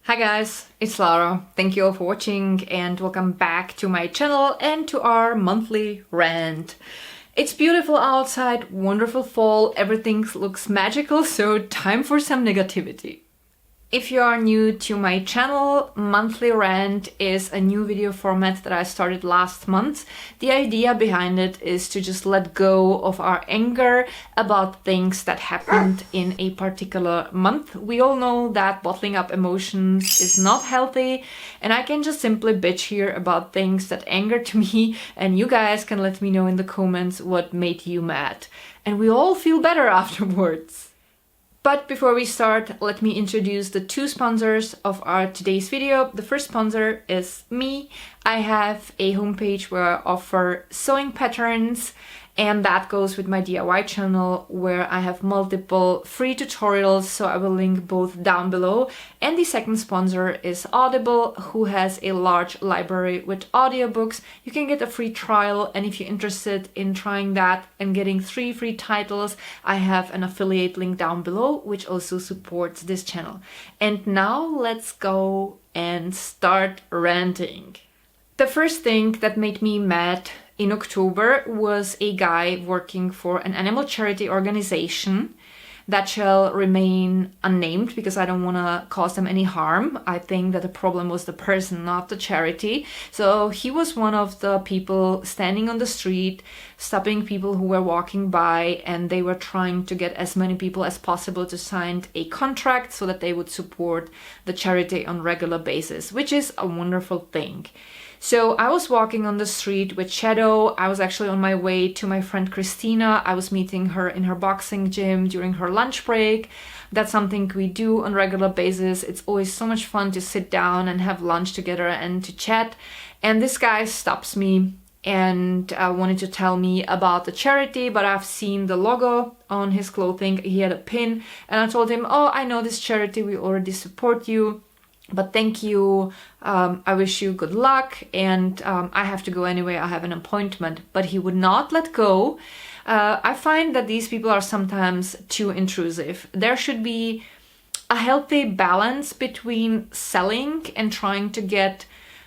Hi guys, it's Lara. Thank you all for watching and welcome back to my channel and to our monthly rant. It's beautiful outside, wonderful fall, everything looks magical, so time for some negativity. If you are new to my channel, monthly rant is a new video format that I started last month. The idea behind it is to just let go of our anger about things that happened in a particular month. We all know that bottling up emotions is not healthy, and I can just simply bitch here about things that angered me, and you guys can let me know in the comments what made you mad. And we all feel better afterwards. But before we start, let me introduce the two sponsors of our today's video. The first sponsor is me. I have a homepage where I offer sewing patterns, and that goes with my DIY channel where I have multiple free tutorials, so I will link both down below. And the second sponsor is Audible, who has a large library with audiobooks. You can get a free trial, and if you're interested in trying that and getting 3 free titles, I have an affiliate link down below, which also supports this channel. And now let's go and start ranting. The first thing that made me mad in October was a guy working for an animal charity organization that shall remain unnamed because I don't want to cause them any harm. I think that the problem was the person, not the charity. So he was one of the people standing on the street, stopping people who were walking by, and they were trying to get as many people as possible to sign a contract so that they would support the charity on a regular basis, which is a wonderful thing. So I was walking on the street with Shadow. I was actually on my way to my friend Christina. I was meeting her in her boxing gym during her lunch break. That's something we do on a regular basis. It's always so much fun to sit down and have lunch together and to chat. And this guy stops me and wanted to tell me about the charity, but I've seen the logo on his clothing. He had a pin, and I told him, "Oh, I know this charity. We already support you. But thank you, I wish you good luck, and I have to go anyway, I have an appointment." But he would not let go. I find that these people are sometimes too intrusive. There should be a healthy balance between selling and trying to get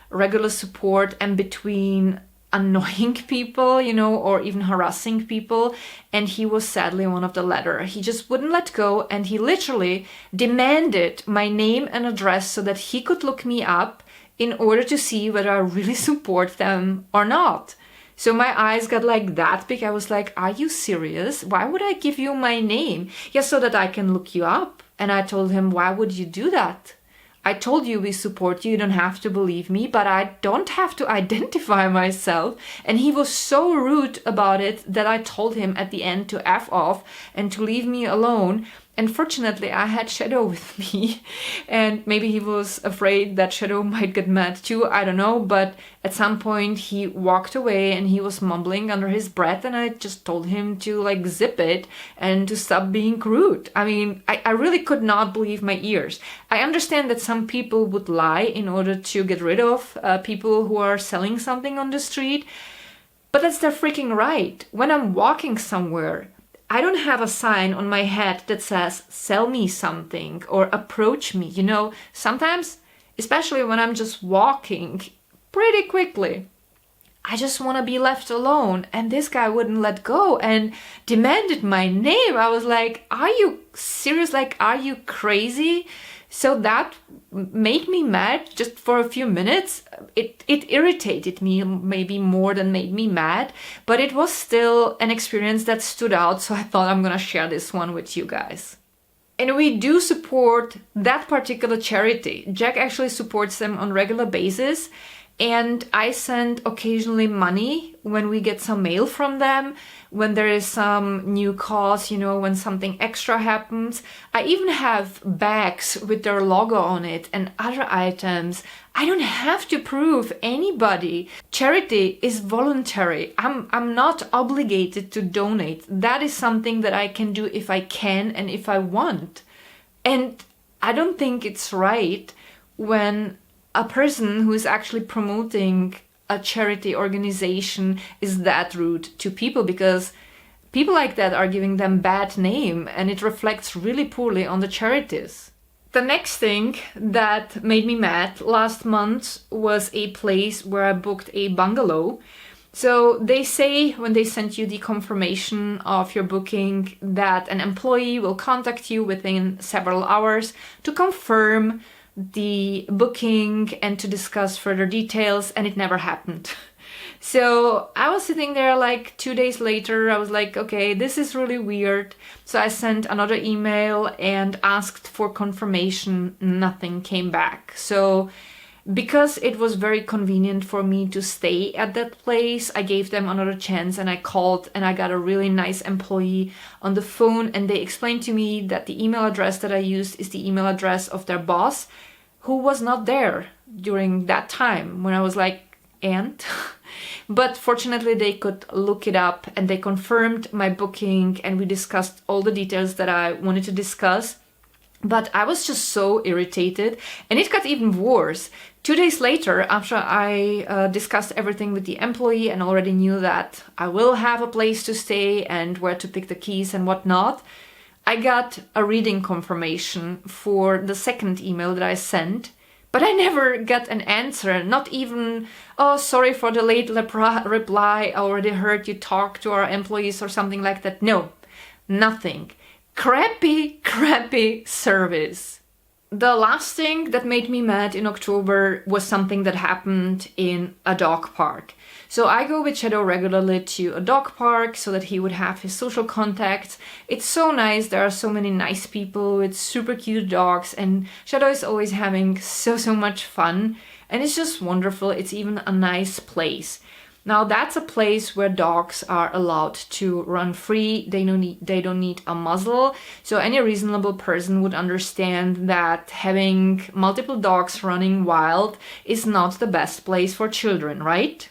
regular support and between annoying people, or even harassing people, and he was sadly one of the latter. He just wouldn't let go, and he literally demanded my name and address so that he could look me up in order to see whether I really support them or not. So my eyes got like that big. I was like, "Are you serious? Why would I give you my name?" "Yeah, so that I can look you up." And I told him, "Why would you do that? I told you we support you, you don't have to believe me, but I don't have to identify myself." And he was so rude about it that I told him at the end to F off and to leave me alone. And fortunately, I had Shadow with me, and maybe he was afraid that Shadow might get mad too, I don't know, but at some point he walked away and he was mumbling under his breath, and I just told him to zip it and to stop being rude. I mean, I really could not believe my ears. I understand that some people would lie in order to get rid of people who are selling something on the street, but that's their freaking right. When I'm walking somewhere, I don't have a sign on my head that says, "Sell me something" or "Approach me." Sometimes, especially when I'm just walking pretty quickly, I just want to be left alone. And this guy wouldn't let go and demanded my name. I was like, "Are you serious? Are you crazy?" So that made me mad just for a few minutes. It irritated me maybe more than made me mad, but it was still an experience that stood out, so I thought I'm gonna share this one with you guys. And we do support that particular charity. Jack actually supports them on a regular basis, and I send occasionally money when we get some mail from them, when there is some new cause, when something extra happens. I even have bags with their logo on it and other items. I don't have to prove anybody. Charity is voluntary. I'm not obligated to donate. That is something that I can do if I can and if I want. And I don't think it's right when a person who is actually promoting a charity organization is that rude to people, because people like that are giving them bad name and it reflects really poorly on the charities. The next thing that made me mad last month was a place where I booked a bungalow. So they say when they send you the confirmation of your booking that an employee will contact you within several hours to confirm the booking and to discuss further details, and it never happened. So I was sitting there like 2 days later, I was like, okay, this is really weird. So I sent another email and asked for confirmation. Nothing came back. So because it was very convenient for me to stay at that place, I gave them another chance and I called and I got a really nice employee on the phone, and they explained to me that the email address that I used is the email address of their boss, who was not there during that time when I was like, and? But fortunately they could look it up and they confirmed my booking and we discussed all the details that I wanted to discuss. But I was just so irritated, and it got even worse. 2 days later, after I discussed everything with the employee and already knew that I will have a place to stay and where to pick the keys and whatnot, I got a reading confirmation for the second email that I sent. But I never got an answer, not even, oh, sorry for the late reply, I already heard you talk to our employees or something like that. No, nothing. Crappy service. The last thing that made me mad in October was something that happened in a dog park. So I go with Shadow regularly to a dog park so that he would have his social contacts. It's so nice, there are so many nice people with super cute dogs, and Shadow is always having so much fun, and it's just wonderful. It's even a nice place. Now that's a place where dogs are allowed to run free. They don't need a muzzle. So any reasonable person would understand that having multiple dogs running wild is not the best place for children, right?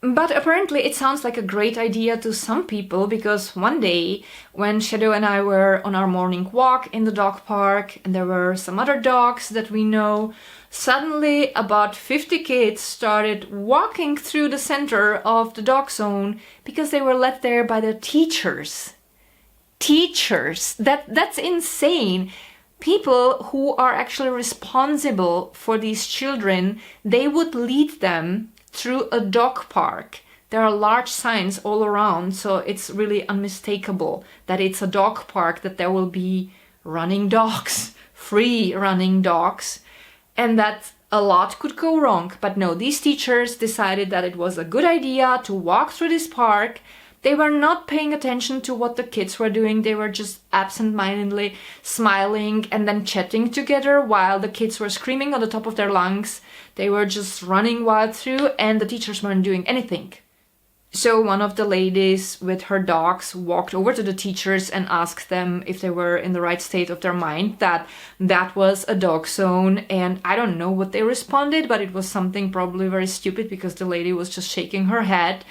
But apparently it sounds like a great idea to some people, because one day when Shadow and I were on our morning walk in the dog park and there were some other dogs that we know, suddenly about 50 kids started walking through the center of the dog zone because they were led there by their teachers. Teachers! That's insane! People who are actually responsible for these children, they would lead them through a dog park. There are large signs all around, so it's really unmistakable that it's a dog park, that there will be running dogs, free running dogs, and that a lot could go wrong. But no, these teachers decided that it was a good idea to walk through this park. They were not paying attention to what the kids were doing. They were just absent-mindedly smiling and then chatting together while the kids were screaming on the top of their lungs. They were just running wild through, and the teachers weren't doing anything. So one of the ladies with her dogs walked over to the teachers and asked them if they were in the right state of their mind, that was a dog zone. And I don't know what they responded, but it was something probably very stupid because the lady was just shaking her head.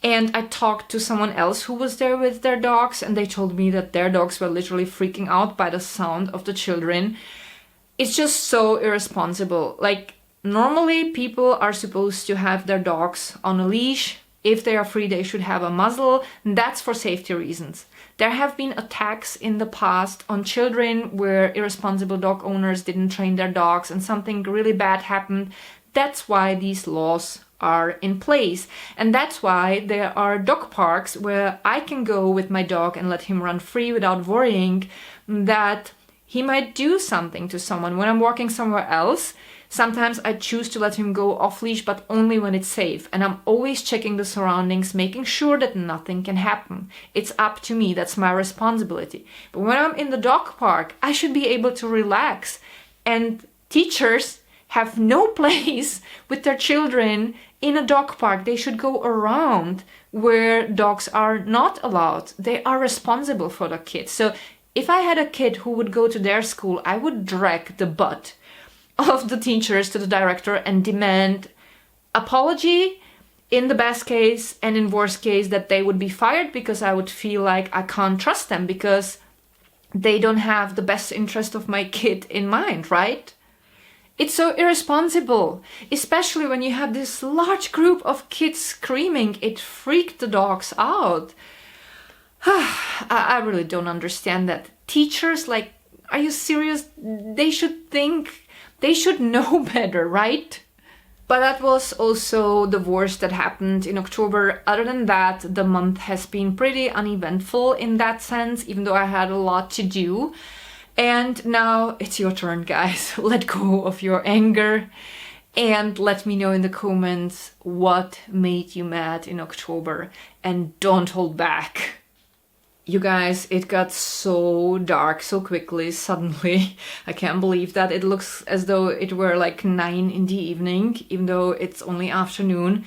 And I talked to someone else who was there with their dogs, and they told me that their dogs were literally freaking out by the sound of the children. It's just so irresponsible. Like, normally people are supposed to have their dogs on a leash. If they are free, they should have a muzzle. That's for safety reasons. There have been attacks in the past on children where irresponsible dog owners didn't train their dogs and something really bad happened. That's why these laws are in place. And that's why there are dog parks where I can go with my dog and let him run free without worrying that he might do something to someone. When I'm walking somewhere else, sometimes I choose to let him go off leash, but only when it's safe. And I'm always checking the surroundings, making sure that nothing can happen. It's up to me. That's my responsibility. But when I'm in the dog park, I should be able to relax. And teachers have no place with their children in a dog park. They should go around where dogs are not allowed. They are responsible for the kids. So if I had a kid who would go to their school, I would drag the butt of the teachers to the director and demand apology in the best case, and in worst case that they would be fired, because I would feel like I can't trust them because they don't have the best interest of my kid in mind, right? It's so irresponsible, especially when you have this large group of kids screaming. It freaked the dogs out. I really don't understand that. Teachers, like, Are you serious? They should know better, right? But that was also the worst that happened in October. Other than that, the month has been pretty uneventful in that sense, even though I had a lot to do. And now it's your turn, guys. Let go of your anger and let me know in the comments what made you mad in October, and don't hold back. You guys, it got so dark so quickly, suddenly. I can't believe that. It looks as though it were like 9 in the evening, even though it's only afternoon.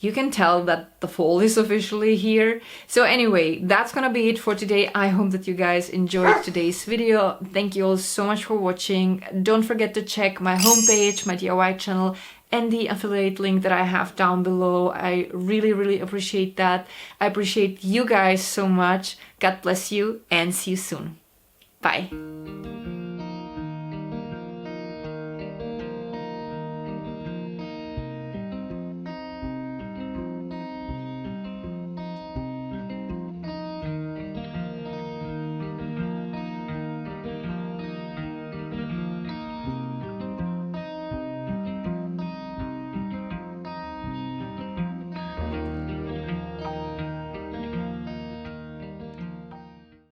You can tell that the fall is officially here. So anyway, that's gonna be it for today. I hope that you guys enjoyed today's video. Thank you all so much for watching. Don't forget to check my homepage, my DIY channel, and the affiliate link that I have down below. I really appreciate that. I appreciate you guys so much. God bless you and see you soon. Bye.